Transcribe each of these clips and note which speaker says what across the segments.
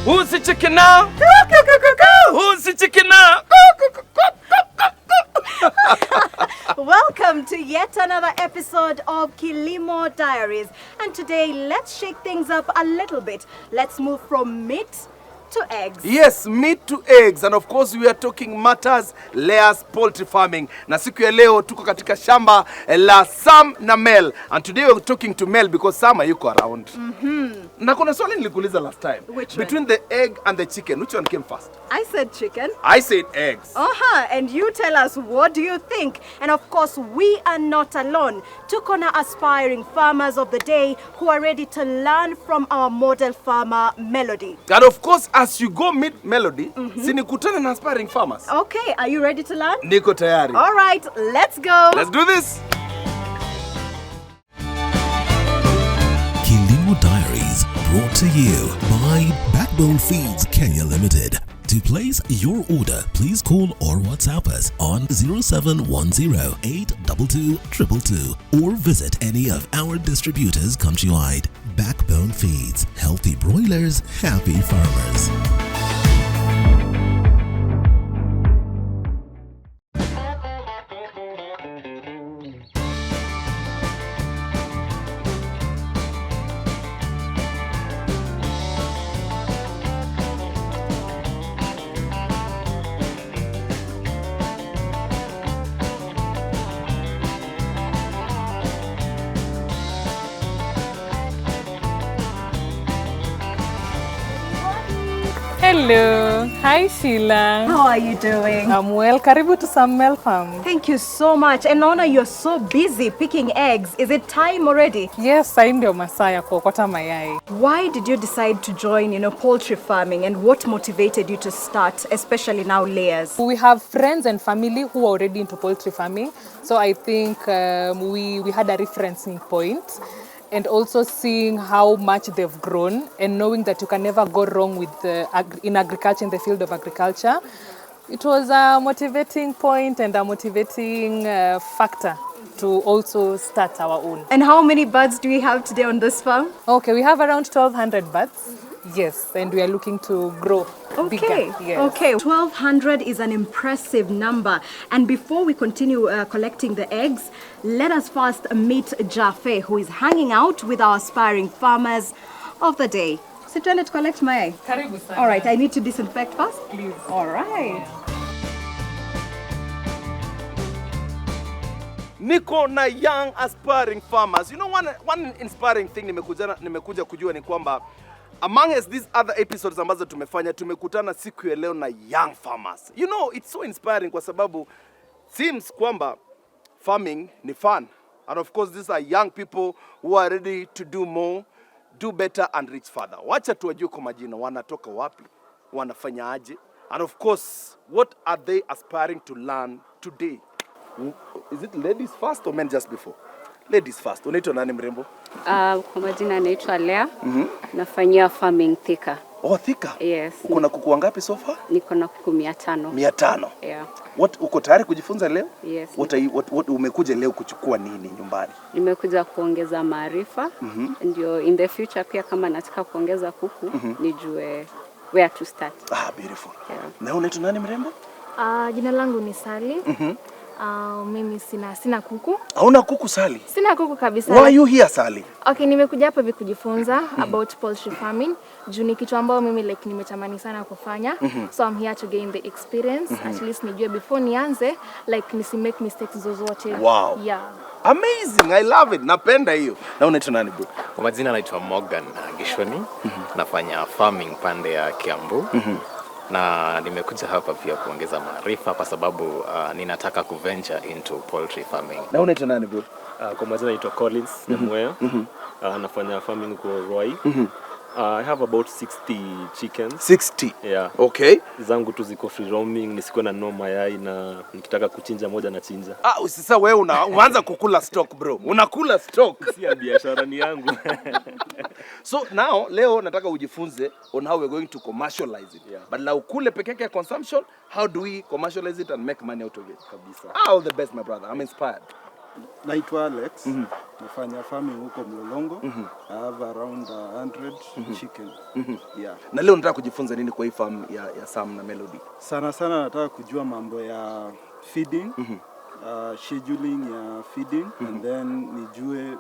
Speaker 1: Who's the chicken now? Who's the chicken now?
Speaker 2: Welcome to yet another episode of Kilimo Diaries. And today, let's shake things up a little bit. Let's move from meat to eggs.
Speaker 1: Yes, meat to eggs. And of course, we are talking matters, layers, poultry farming. Na siku ya leo, tuko katika shamba la Sam na Mel. And today we're talking to Mel because Sam yuko around. Na kuna swali nilikuuliza last time.
Speaker 2: Which
Speaker 1: Between
Speaker 2: one?
Speaker 1: the egg and the chicken, which one came first?
Speaker 2: I said chicken.
Speaker 1: I said eggs.
Speaker 2: And you tell us, what do you think? And of course, we are not alone. Tuko na aspiring farmers of the day who are ready to learn from our model farmer, Melody.
Speaker 1: And of course, as you go meet Melody, sinikutana na aspiring farmers.
Speaker 2: Okay, are you ready to learn?
Speaker 1: Niko tayari.
Speaker 2: All right, let's go.
Speaker 1: Let's do this.
Speaker 3: Kilimo Diaries, brought to you by Backbone Feeds Kenya Limited. To place your order, please call or WhatsApp us on 0710-822-222 or visit any of our distributors countrywide. Backbone Feeds, healthy broilers, happy farmers.
Speaker 4: Hello. Hi, Sheila.
Speaker 2: How are you doing?
Speaker 4: I'm well. Karibu to Sam Mel Farm.
Speaker 2: Thank you so much. And Nona, you're so busy picking eggs. Is it time already?
Speaker 4: Yes, I ndio masaa ya kuokota mayai.
Speaker 2: Why did you decide to join, poultry farming, and what motivated you to start, especially now layers?
Speaker 4: We have friends and family who are already into poultry farming. So I think we had a referencing point. And also seeing how much they've grown and knowing that you can never go wrong with in agriculture, in the field of agriculture. It was a motivating point and a motivating factor to also start our own.
Speaker 2: And how many birds do we have today on this farm?
Speaker 4: Okay, we have around 1,200 birds. Yes, and we are looking to grow bigger. Yes.
Speaker 2: Okay, 1,200 is an impressive number. And before we continue collecting the eggs, let us first meet Jaffe, who is hanging out with our aspiring farmers of the day. So, trying to collect my egg.
Speaker 4: Karibu sana.
Speaker 2: All right, I need to disinfect first.
Speaker 4: Please.
Speaker 2: All right.
Speaker 1: Niko na young aspiring farmers. You know, one inspiring thing nimekuja kujua ni kwamba among these other episodes ambazo tumekutana siku ya leo na young farmers. You know, it's so inspiring kwa sababu seems kwamba farming ni fun. And of course, these are young people who are ready to do more, do better and reach further. Wacha tuwajue kwa majina, wanatoka wapi, wanafanya aje. And of course, what are they aspiring to learn today? Is it ladies first or men just before? Ladies first. Unaitwa nani mrembo?
Speaker 5: Kwa majina naitwa Lea. Nafanyia farming Thika.
Speaker 1: Oh, Thika?
Speaker 5: Yes.
Speaker 1: Uko na kuku wangapi so far?
Speaker 5: Niko na kuku 500.
Speaker 1: 500?
Speaker 5: Yeah.
Speaker 1: Uko tayari kujifunza leo?
Speaker 5: Yes.
Speaker 1: What umekuja leo kuchukua nini nyumbani?
Speaker 5: Nimekuja kuongeza maarifa. Ndio in the future pia kama nataka kuongeza kuku, nijue where to start.
Speaker 1: Beautiful.
Speaker 5: Yeah.
Speaker 1: Na unaitwa nani mrembo?
Speaker 6: Jina langu ni Sally. Mimi sina kuku.
Speaker 1: Hauna kuku Sally?
Speaker 6: Sina kuku kabisa.
Speaker 1: Why are you here Sally?
Speaker 6: Okay, nimekuja hapa kujifunza about poultry farming. Juu ni kitu ambao mimi nimetamani sana kufanya. So I'm here to gain the experience. At least nijue before nianze nisi make mistakes zozote.
Speaker 1: Wow.
Speaker 6: Yeah.
Speaker 1: Amazing. I love it. Napenda hiyo. Na unaitwa nani bro?
Speaker 7: Kwa majina naitwa Morgan Gishoni. Nafanya farming pande ya Kiambu. Na nimekuja hapa pia kuongeza maarifa kwa sababu ninataka kuventure into poultry farming.
Speaker 1: Na unaitwa nani bro?
Speaker 8: Kwa majina naitwa Collins Nyamwea. Nafanya farming kwa Rwai. I have about 60 chickens.
Speaker 1: 60?
Speaker 8: Yeah.
Speaker 1: Okay.
Speaker 8: Zangu tu ziko free roaming, nisikuwe na no mayai na nikitaka kuchinja moja na chinja.
Speaker 1: Sasa wewe unaanza kukula stock bro. Unakula stock.
Speaker 8: Si ya biashara ni yangu.
Speaker 1: So now leo nataka ujifunze on how we're going to commercialize it.
Speaker 8: Yeah.
Speaker 1: But la ukule peke yake ya consumption, how do we commercialize it and make money out of it?
Speaker 8: Kabisa.
Speaker 1: All the best my brother. I'm inspired.
Speaker 9: Naitwa Alex. Nafanya farming huko Mlolongo. I have around 100 chicken. Yeah.
Speaker 1: Na leo nataka kujifunza nini kwa hii farm ya Sam na Melody?
Speaker 9: Sana sana nataka kujua mambo ya feeding, scheduling ya feeding, and then nijue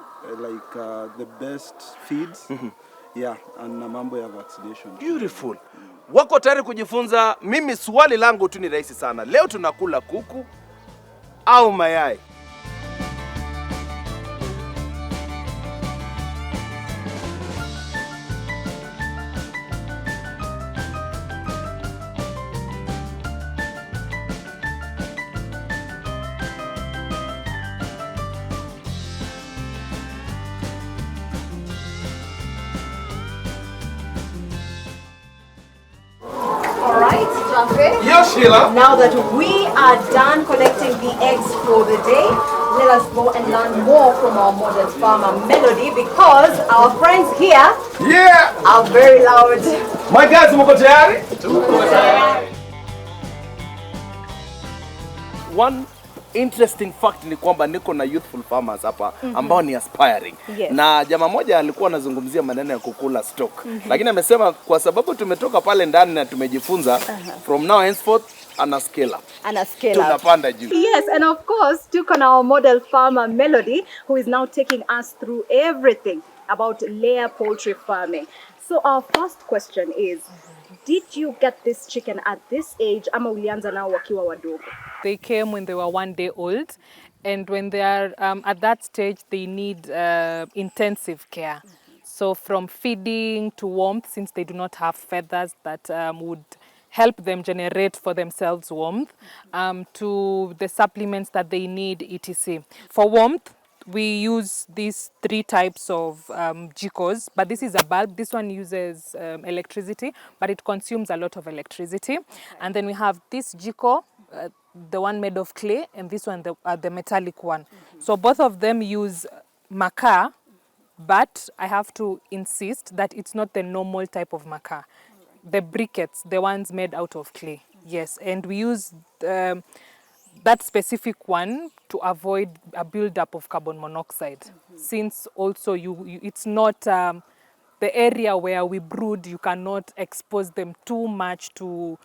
Speaker 9: the best feeds. Yeah, and na mambo ya vaccination.
Speaker 1: Beautiful. Wako tayari kujifunza? Mimi swali langu tu ni rahisi sana. Leo tunakula kuku au mayai?
Speaker 2: Alright, Jafe.
Speaker 1: Yes, Sheila.
Speaker 2: Now that we are done collecting the eggs for the day, let us go and learn more from our modern farmer Melody, because our friends here are very loud.
Speaker 1: My guys, mko tayari? One interesting fact ni kwamba niko na youthful farmers hapa ambao ni aspiring.
Speaker 2: Yes.
Speaker 1: Na jamaa moja alikuwa anazungumzia maneno ya kukula stock. Lakini amesema kwa sababu tumetoka pale ndani na tumejifunza, from now henceforth ana scale up.
Speaker 2: And a scale up.
Speaker 1: Tunapanda juu.
Speaker 2: Yes, and of course, took on our model farmer Melody, who is now taking us through everything about layer poultry farming. So our first question is, did you get this chicken at this age ama ulianza nao wakiwa wadogo?
Speaker 4: They came when they were 1 day old, and when they are at that stage, they need intensive care. So from feeding to warmth, since they do not have feathers that would help them generate for themselves warmth, to the supplements that they need, etc. For warmth, we use these 3 types of GOtv, but this is a bulb. This one uses electricity, but it consumes a lot of electricity. And then we have this GOtv, the one made of clay, and this one, the metallic one. So both of them use makaa, but I have to insist that it's not the normal type of makaa. The briquettes, the ones made out of clay. Yes, and we use that specific one to avoid a build-up of carbon monoxide. Since also it's not the area where we brood, you cannot expose them too much to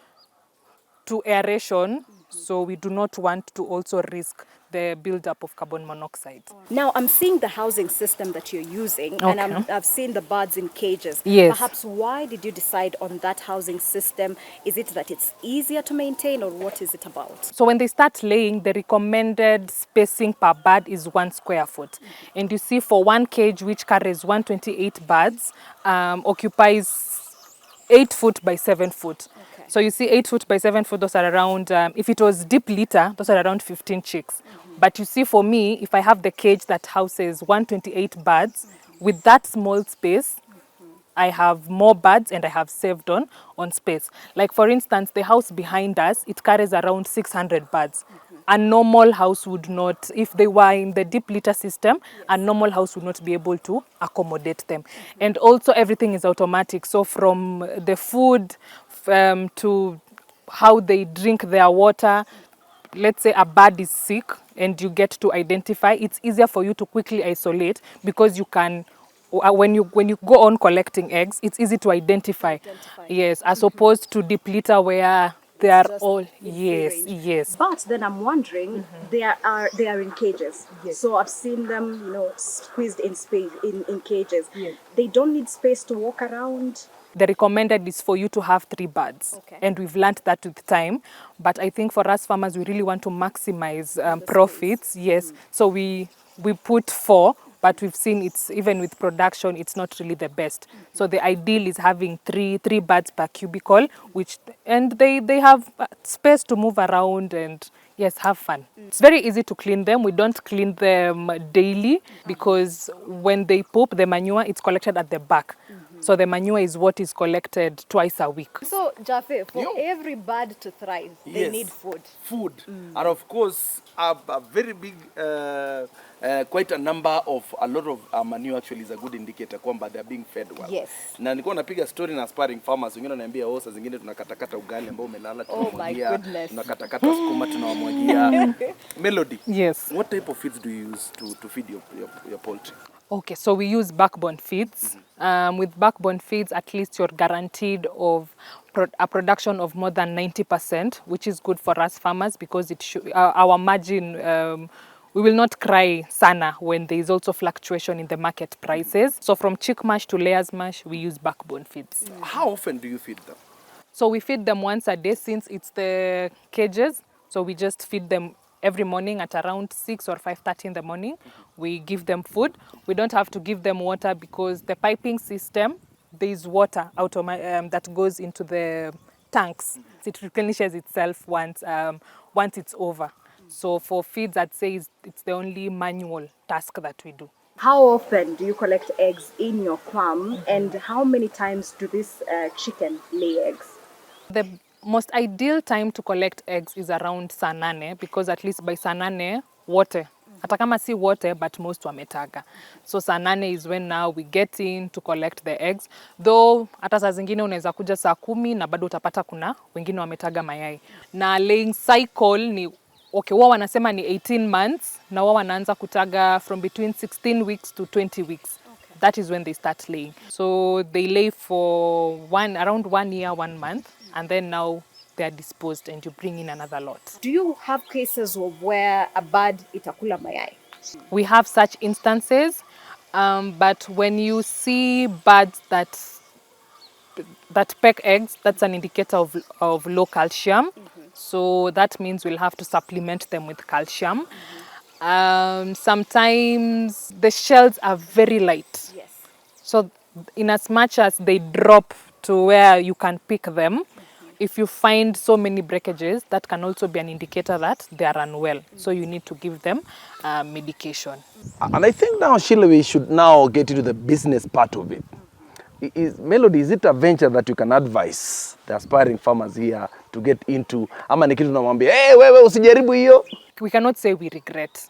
Speaker 4: aeration, so we do not want to also risk the build-up of carbon monoxide.
Speaker 2: Now, I'm seeing the housing system that you're using, and I've seen the birds in cages.
Speaker 4: Yes.
Speaker 2: Perhaps why did you decide on that housing system? Is it that it's easier to maintain, or what is it about?
Speaker 4: So when they start laying, the recommended spacing per bird is 1 square foot. And you see for one cage, which carries 128 birds, occupies 8 foot by 7 foot.
Speaker 2: Okay.
Speaker 4: So you see 8 foot by 7 foot, those are around, if it was deep litter, those are around 15 chicks. But you see for me, if I have the cage that houses 128 birds, with that small space, I have more birds and I have saved on space. Like for instance, the house behind us, it carries around 600 birds. A normal house would not, if they were in the deep litter system, a normal house would not be able to accommodate them. And also everything is automatic. So from the food to how they drink their water, let's say a bird is sick and you get to identify, it's easier for you to quickly isolate because you can, when you go on collecting eggs, it's easy to identify. Yes, as opposed to deep litter where they are all, yes.
Speaker 2: But then I'm wondering, they are in cages. Yes. So I've seen them, squeezed in space in cages. Yes. They don't need space to walk around.
Speaker 4: The recommended is for you to have 3 birds. Okay. And we've learned that with time. But I think for us farmers, we really want to maximize profits. Yes. So we put 4, but we've seen it's even with production, it's not really the best. So the ideal is having 3 birds per cubicle, and they have space to move around and yes, have fun. It's very easy to clean them. We don't clean them daily because when they poop, the manure, it's collected at the back. So the manure is what is collected twice a week.
Speaker 2: So, Jafe, for every bird to thrive, they need food.
Speaker 1: Food. And of course, a very big quite a lot of manure actually is a good indicator kwamba they are being fed well.
Speaker 2: Yes.
Speaker 1: Na nilikuwa napiga story na aspiring farmers, wengine wananiambia saa zingine tunakatakata ugali ambao umelala, tunamwagia, tunakatakata sukuma tunawamwagia. Melody.
Speaker 4: Yes.
Speaker 1: What type of feeds do you use to feed your poultry?
Speaker 4: Okay, so we use backbone feeds. With backbone feeds, at least you're guaranteed of a production of more than 90%, which is good for us farmers because our margin, we will not cry sana when there is also fluctuation in the market prices. So from chick mash to layers mash, we use backbone feeds.
Speaker 1: How often do you feed them?
Speaker 4: So we feed them once a day since it's the cages. So we just feed them every morning at around 6 or 5:30 in the morning. We give them food. We don't have to give them water because the piping system, there is water that goes into the tanks. It replenishes itself once it's over. So for feeds, I'd say it's the only manual task that we do.
Speaker 2: How often do you collect eggs in your farm, and how many times do this chicken lay eggs?
Speaker 4: The most ideal time to collect eggs is around saa 8 because at least by saa 8 wote, hata kama si wote, but most wametaga. So saa 8 is when now we get in to collect the eggs. Though hata saa zingine unaweza kuja saa 10 na bado utapata kuna wengine wametaga mayai. Na laying cycle ni okay, wao wanasema ni 18 months na wao wanaanza kutaga from between 16 weeks to 20 weeks. Okay. That is when they start laying. So they lay for around 1 year, 1 month, and then now they are disposed and you bring in another lot.
Speaker 2: Do you have cases of where a bird itakula mayai?
Speaker 4: We have such instances, but when you see birds that peck eggs, that's an indicator of low calcium. So that means we'll have to supplement them with calcium. Sometimes the shells are very light.
Speaker 2: Yes.
Speaker 4: So in as much as they drop to where you can pick them, if you find so many breakages, that can also be an indicator that they are unwell. So you need to give them medication.
Speaker 1: And I think now, Sheila, we should now get into the business part of it. Melody, is it a venture that you can advise the aspiring farmers here to get into? Ama ni kitu namwambia, hey, wewe usijaribu hiyo?
Speaker 4: We cannot say we regret.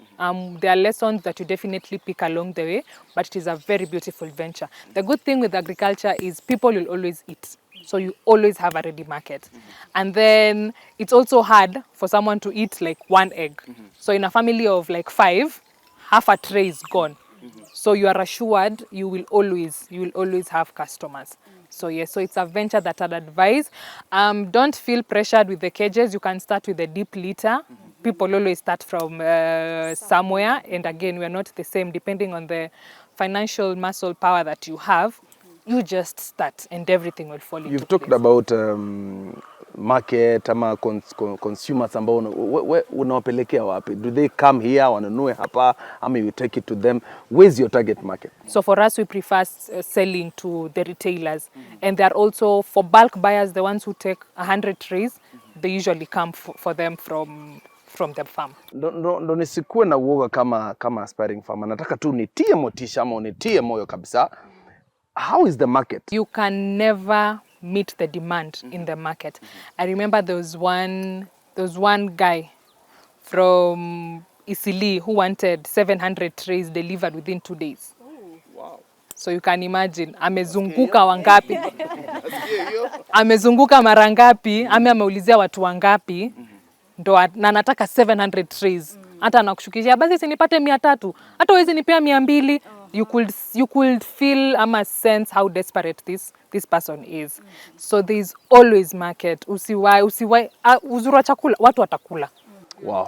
Speaker 4: There are lessons that you definitely pick along the way, but it is a very beautiful venture. The good thing with agriculture is people will always eat. So you always have a ready market. And then it's also hard for someone to eat like 1 egg. So in a family of like 5, half a tray is gone. So you are assured you will always have customers. So yes, so it's a venture that I'd advise. Don't feel pressured with the cages. You can start with a deep litter. People always start from somewhere. And again, we are not the same depending on the financial muscle power that you have. You just start and everything will fall into place.
Speaker 1: You've talked about market ama consumers ambao unawapelekea wapi? Do they come here wanunue hapa ama you take it to them? Where's your target market?
Speaker 4: So for us, we prefer selling to the retailers. And they are also, for bulk buyers, the ones who take 100 trays, they usually come for them from the farm.
Speaker 1: Ndo nisikuwe na uoga kama aspiring farmer. Nataka tu nitie motisha ama unitie moyo kabisa. How is the market?
Speaker 4: You can never meet the demand in the market. I remember there was one guy from Isili who wanted 700 trays delivered within 2 days.
Speaker 1: Oh, wow.
Speaker 4: So you can imagine, amezunguka wangapi? Amezunguka mara ngapi? Ameulizia watu wangapi? Ndo na nataka 700 trays. Hata anakushukishia basi sinipate 300. Hata uwezi nipea 200. You could feel ama sense how desperate this person is. So there is always market. Usiwai uzuri wa chakula watu watakula.
Speaker 1: Wow.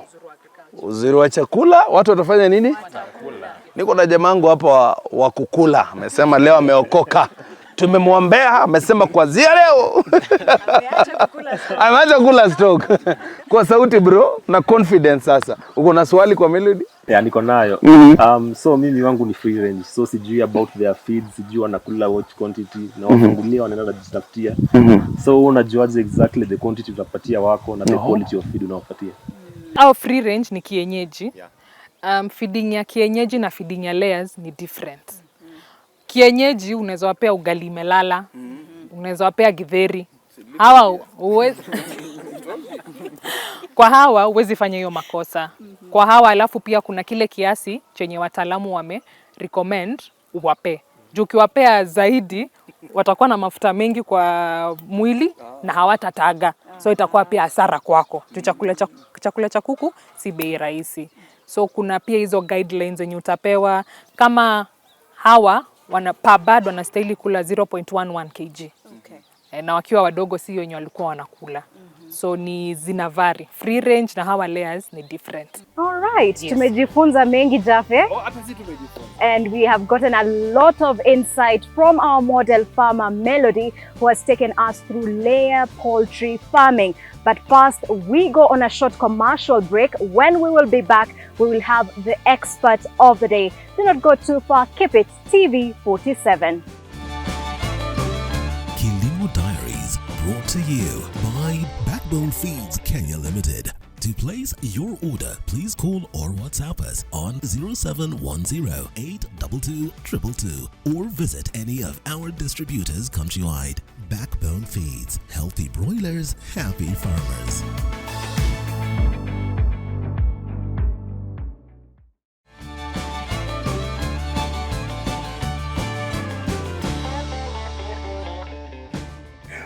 Speaker 1: Uzuri wa chakula watu watafanya nini? Watakula. Niko na jamangu hapa wa kukula. Amesema leo ameokoka. Tumemwombea, amesema kuanzia leo ameacha kula stock. Kwa sauti bro na confidence sasa. Uko na swali kwa Melody?
Speaker 8: Yeah, niko nayo. So mimi wangu ni free range. So sijui about their feeds, sijui wanakula what quantity na wafungulia wanaenda kujitafutia. So unajuaje exactly the quantity utapatia wako na the quality of feed unawapatia?
Speaker 4: Our free range ni kienyeji. Feeding ya kienyeji na feeding ya layers ni different. Kienyeji unaweza wapea ugali melala, unaweza wapea githeri. Hawa uwezi kwa hawa uwezi fanya hiyo makosa. kwa hawa, alafu pia kuna kile kiasi chenye wataalamu wame recommend uwape. Juu ukiwapea zaidi watakuwa na mafuta mengi kwa mwili na hawatataga, so itakuwa pia hasara kwako. Juu chakula cha kuku si bei rahisi, so kuna pia hizo guidelines zenye utapewa. Kama hawa per bird wanastahili kula 0.11 kg. Na wakiwa wadogo si wenye walikuwa wanakula. So ni zinavari. Free range na hawa layers ni different.
Speaker 2: All right.
Speaker 4: Yes.
Speaker 2: Tumejifunza mengi Jaffe.
Speaker 1: Hata sisi tumejifunza.
Speaker 2: And we have gotten a lot of insight from our model farmer Melody, who has taken us through layer poultry farming. But first, we go on a short commercial break. When we will be back, we will have the expert of the day. Do not go too far. Keep it TV 47.
Speaker 3: Kilimo Diaries, brought to you by Backbone Feeds Kenya Limited. To place your order, please call or WhatsApp us on 0710 822 222 or visit any of our distributors countrywide. Backbone Feeds, healthy broilers, happy farmers.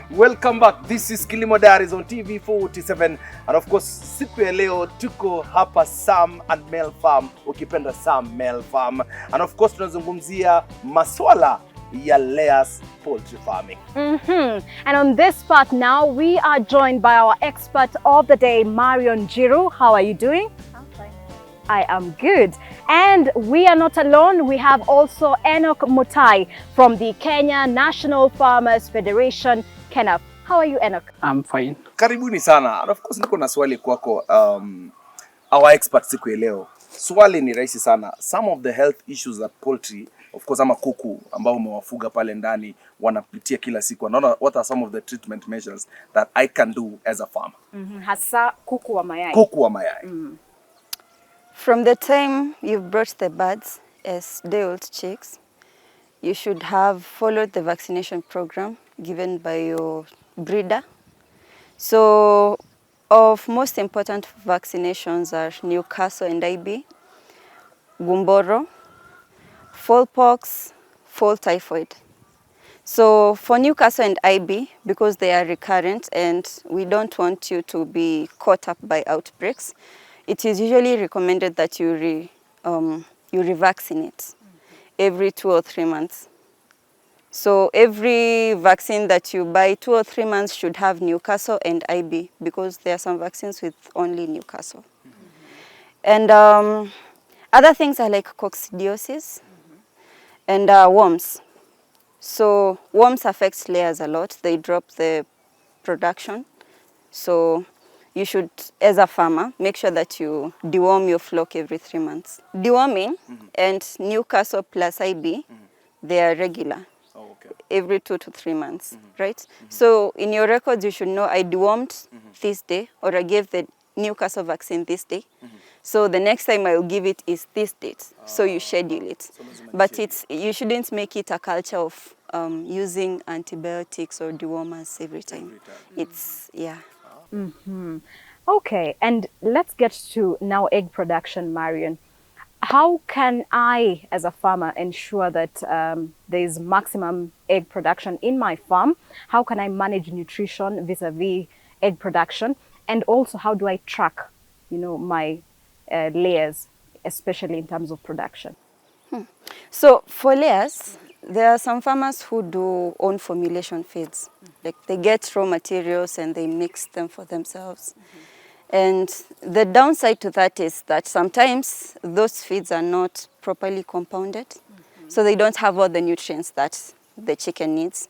Speaker 1: Welcome back. This is Kilimo Diaries on TV 47. And of course, siku ya leo tuko hapa Sam and Mel Farm, ukipenda Sam Mel Farm. And of course, tunazungumzia maswala ya layers poultry farming.
Speaker 2: And on this part now, we are joined by our expert of the day, Marion Jiru. How are you doing?
Speaker 5: I'm fine.
Speaker 2: I am good. And we are not alone. We have also Enoch Mutai from the Kenya National Farmers Federation, KENAF. How are you, Enoch?
Speaker 10: I'm fine.
Speaker 1: Karibuni sana. And of course, niko na swali kwako, our expert siku ya leo. Swali ni rahisi sana. Some of the health issues that poultry, of course, ama kuku ambao umewafuga pale ndani wanapitia kila siku. What are some of the treatment measures that I can do as a farmer?
Speaker 2: Hasa kuku wa mayai.
Speaker 1: Kuku wa mayai.
Speaker 11: From the time you've brought the birds as day-old chicks, you should have followed the vaccination program given by your breeder. So, of most important vaccinations are Newcastle and IB, Gumboro, Fowlpox, fall typhoid. So for Newcastle and IB, because they are recurrent and we don't want you to be caught up by outbreaks, it is usually recommended that you revaccinate every 2 or 3 months. So every vaccine that you buy 2 or 3 months should have Newcastle and IB, because there are some vaccines with only Newcastle. And other things are like coccidiosis and worms. So worms affect layers a lot. They drop the production. So you should, as a farmer, make sure that you deworm your flock every 3 months. Deworming and Newcastle plus IB, they are regular. Every 2 to 3 months, right? So in your records, you should know I dewormed this day, or I gave the Newcastle vaccine this day. So the next time I will give it is this date. So you schedule it. But you shouldn't make it a culture of using antibiotics or dewormers every time. It's, yeah.
Speaker 2: Okay, and let's get to now egg production, Marion. How can I, as a farmer, ensure that there is maximum egg production in my farm? How can I manage nutrition vis-a-vis egg production? And also, how do I track, my layers, especially in terms of production?
Speaker 11: So for layers, there are some farmers who do own formulation feeds. Like they get raw materials and they mix them for themselves. And the downside to that is that sometimes those feeds are not properly compounded. So they don't have all the nutrients that the chicken needs.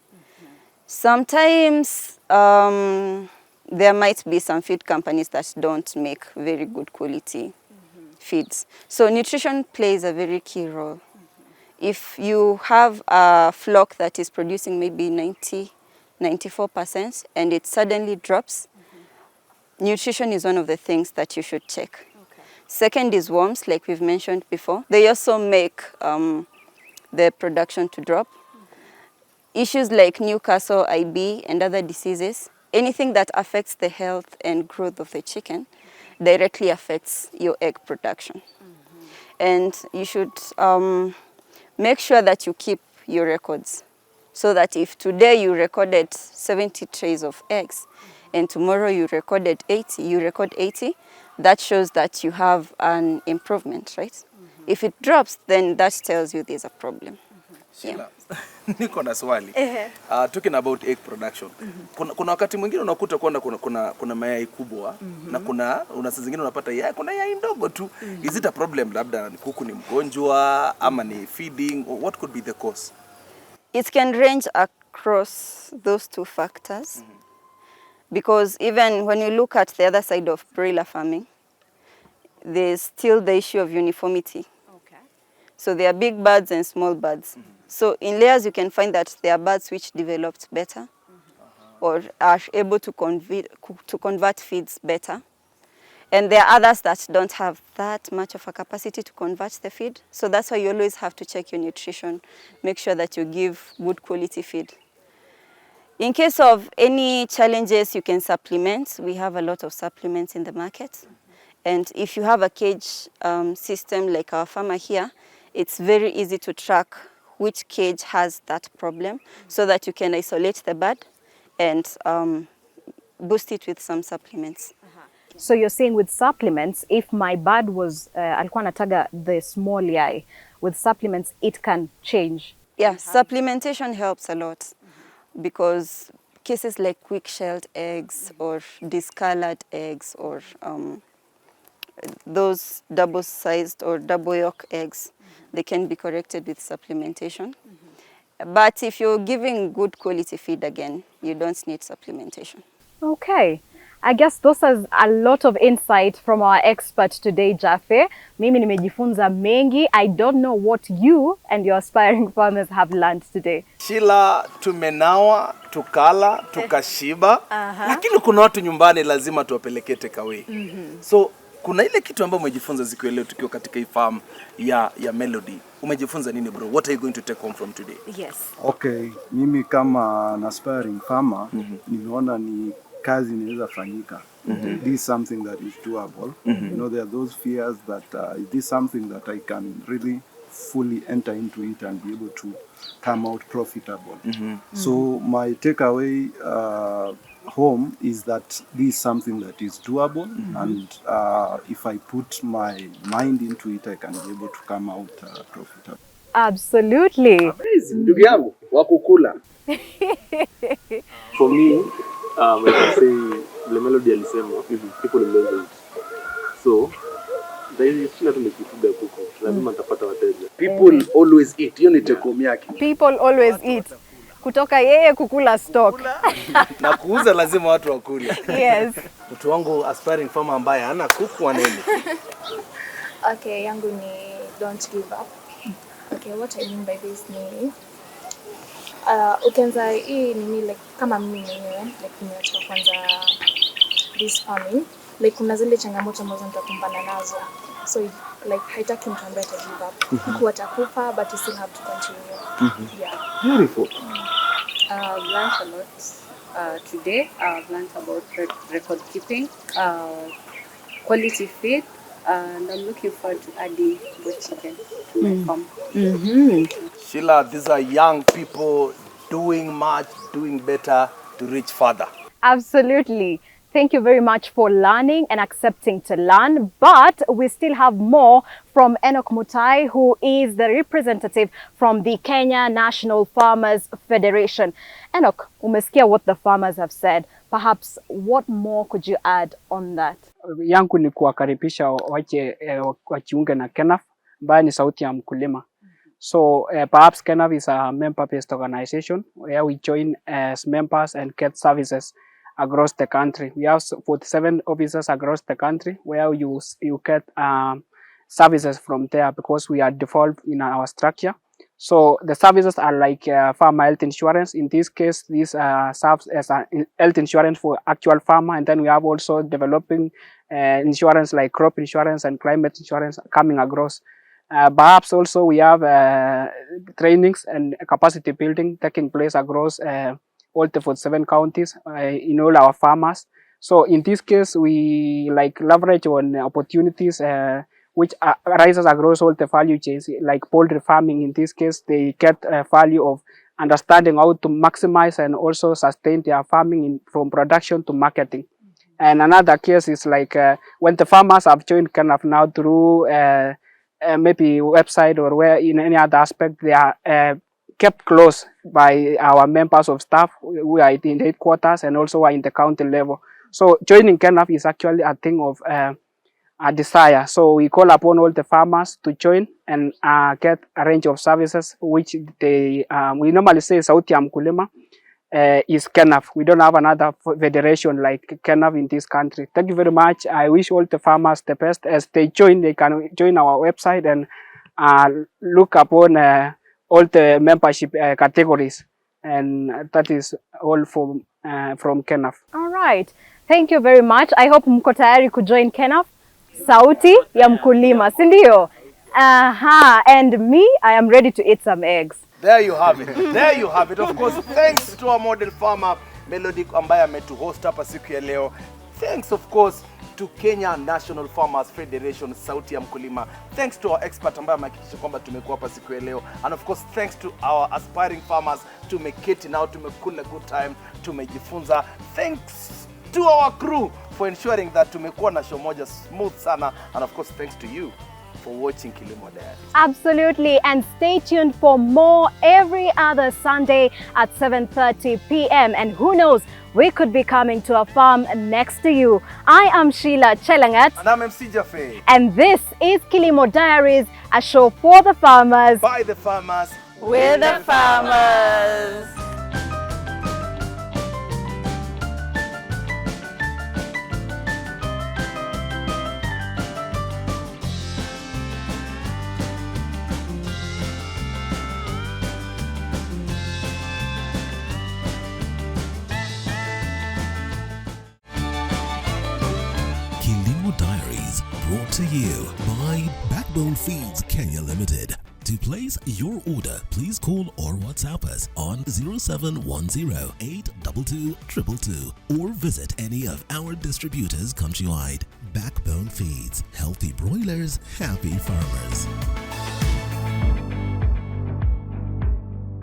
Speaker 11: Sometimes there might be some feed companies that don't make very good quality feeds. So nutrition plays a very key role. If you have a flock that is producing maybe 94% and it suddenly drops, nutrition is one of the things that you should check. Second is worms, like we've mentioned before. They also make the production to drop. Issues like Newcastle, IB, and other diseases, anything that affects the health and growth of the chicken, directly affects your egg production. And you should make sure that you keep your records, so that if today you recorded 70 trays of eggs and tomorrow you record 80, that shows that you have an improvement, right? If it drops, then that tells you there's a problem.
Speaker 1: Sheila, niko na swali. Talking about egg production. Kuna wakati mwingine unakuta kwamba kuna mayai kubwa na kuna saa zingine unapata kuna yai ndogo tu. Is it a problem, labda kuku ni mgonjwa ama ni feeding, or what could be the cause?
Speaker 11: It can range across those two factors. Because even when you look at the other side of broiler farming, there's still the issue of uniformity.
Speaker 2: Okay.
Speaker 11: So there are big birds and small birds. So in layers you can find that there are birds which developed better or are able to convert feeds better. And there are others that don't have that much of a capacity to convert the feed. So that's why you always have to check your nutrition. Make sure that you give good quality feed. In case of any challenges, you can supplement. We have a lot of supplements in the market. And if you have a cage system like our farmer here, it's very easy to track which cage has that problem so that you can isolate the bird and boost it with some supplements.
Speaker 2: So you're saying with supplements, if my bird was alikuwa anataga the small yai, with supplements it can change?
Speaker 11: Yeah, supplementation helps a lot because cases like quick-shelled eggs or discolored eggs or those double-sized or double-yolk eggs, they can be corrected with supplementation. But if you're giving good quality feed again, you don't need supplementation.
Speaker 2: Okay. I guess those is a lot of insight from our expert today, Jaffe. Mimi nimejifunza mengi. I don't know what you and your aspiring farmers have learned today.
Speaker 1: Sheila, tumenawa, tukala, tukashiba. Lakini kuna watu nyumbani lazima tuwapeleke takeaway. So kuna ile kitu ambayo umejifunza siku ya leo tukiwa katika hii farm ya Melody. Umejifunza nini bro? What are you going to take home from today?
Speaker 2: Yes.
Speaker 9: Okay, mimi kama an aspiring farmer, nimeona ni kazi inaweza fanyika. This is something that is doable. You know, there are those fears that is this something that I can really fully enter into it and be able to come out profitable. So my takeaway home is that this is something that is doable, and if I put my mind into it, I can be able to come out profitable.
Speaker 2: Absolutely.
Speaker 8: Amazing. Ndugu yangu wa kukula. For me, I can say the Melody alisema people will eat. So sina tumekifuga kuku, lazima nitapata wateja.
Speaker 1: People always eat. Hiyo ni take home yake.
Speaker 2: People always eat. Kutoka yeye kukula stock.
Speaker 1: Na kuuza lazima watu wakule.
Speaker 2: Yes.
Speaker 1: Mtu wangu aspiring farmer ambaye hana kuku aneni.
Speaker 6: Okay, yangu ni don't give up. Okay, what I mean by this ni ukianza hii nini like kama mimi mwenyewe like nimeacha kwanza this farming, like kuna zile changamoto ambazo nitakumbana nazo. So like haitaki mtu ambaye ata give up. Kuku atakufa but you still have to continue. Yeah.
Speaker 1: Beautiful.
Speaker 5: I've learned a lot today. I've learned about record keeping, quality feed, and I'm looking forward to adding goat chicken to my farm.
Speaker 1: Sheila, these are young people doing much, doing better to reach further.
Speaker 2: Absolutely. Thank you very much for learning and accepting to learn. But we still have more from Enoch Mutai, who is the representative from the Kenya National Farmers Federation. Enoch, umesikia what the farmers have said. Perhaps what more could you add on that?
Speaker 10: Yangu ni kuwakaribisha wajiunge na KENAF, ambayo ni sauti ya mkulima. So perhaps KENAF is a member-based organization where we join as members and get services across the country. We have 47 offices across the country where you get services from there because we are devolved in our structure. So the services are like farmer health insurance. In this case, this serves as a health insurance for actual farmer, and then we have also developing insurance like crop insurance and climate insurance coming across. Perhaps also we have trainings and capacity building taking place across all the 47 counties in all our farmers. So in this case, we like leverage on opportunities which arises across all the value chains, like poultry farming. In this case, they get a value of understanding how to maximize and also sustain their farming from production to marketing. And another case is like when the farmers have joined kind of now through maybe website or where in any other aspect, they are kept close by our members of staff who are in the headquarters and also are in the county level. So joining KENAF is actually a thing of a desire. So we call upon all the farmers to join and get a range of services which they we normally say Sauti ya Mkulima is KENAF. We don't have another federation like KENAF in this country. Thank you very much. I wish all the farmers the best. As they join, they can join our website and look upon all the membership categories. And that is all from KENAF.
Speaker 2: All right. Thank you very much. I hope mko tayari kujoin KENAF. Sauti ya Mkulima, si ndio? And me, I am ready to eat some eggs.
Speaker 1: There you have it. There you have it. Of course, thanks to our model farmer Melody ambaye ametuhost hapa siku ya leo. Thanks of course to Kenya National Farmers Federation, Sauti ya Mkulima. Thanks to our expert ambaye amehakikisha kwamba tumekuwa hapa siku ya leo. And of course, thanks to our aspiring farmers. Tumeketi nao, tumekula good time, tumejifunza. Thanks to our crew for ensuring that tumekuwa na show moja smooth sana. And of course, thanks to you for watching Kilimo Diaries.
Speaker 2: Absolutely, and stay tuned for more every other Sunday at 7:30 p.m. And who knows, we could be coming to a farm next to you. I am Sheila Chelangat.
Speaker 1: And I'm MC Jaffe.
Speaker 2: And this is Kilimo Diaries, a show for the farmers.
Speaker 1: By the farmers.
Speaker 11: With the farmers.
Speaker 3: Kilimo Diaries, brought to you by Backbone Feeds Kenya Limited. To place your order, please call or WhatsApp us on 0710 822 222 or visit any of our distributors countrywide. Backbone Feeds, healthy broilers, happy farmers.